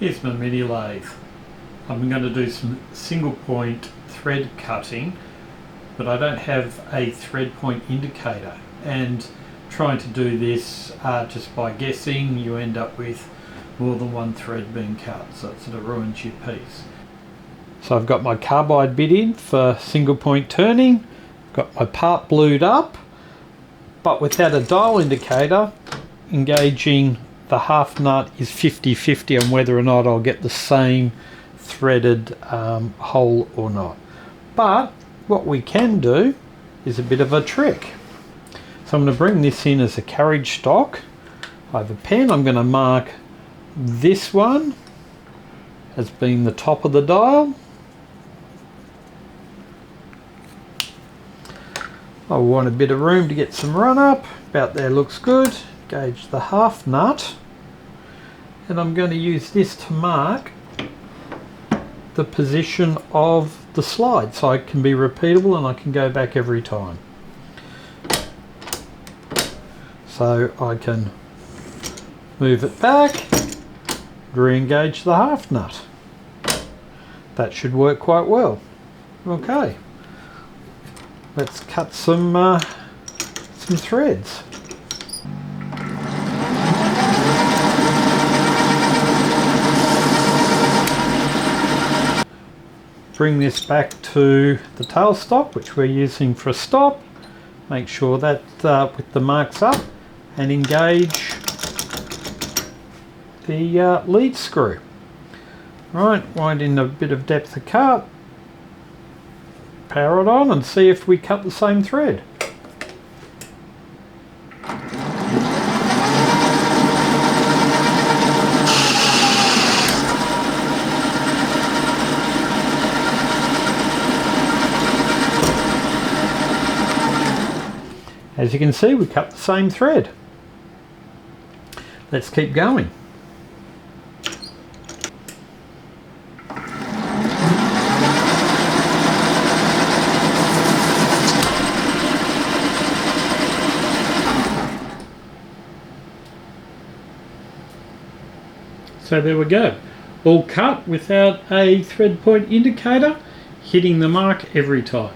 Here's my mini lathe. I'm going to do some single point thread cutting, but I don't have a thread point indicator, and trying to do this just by guessing, you end up with more than one thread being cut, so it sort of ruins your piece. So I've got my carbide bit in for single point turning, got my part blued up, but without a dial indicator, engaging the half nut is 50-50 on whether or not I'll get the same threaded hole or not. But what we can do is a bit of a trick. So I'm going to bring this in as a carriage stock. I have a pen. I'm going to mark this one as being the top of the dial. I want a bit of room to get some run up. About there looks good. Gauge the half nut, and I'm going to use this to mark the position of the slide so it can be repeatable and I can go back every time. So I can move it back, re-engage the half nut. That should work quite well. Okay, let's cut some threads. Bring this back to the tailstock, which we're using for a stop. Make sure that with the marks up, and engage the lead screw. Right, wind in a bit of depth of cut, power it on and see if we cut the same thread. As you can see, we cut the same thread. Let's keep going. So there we go. All cut without a thread point indicator, hitting the mark every time.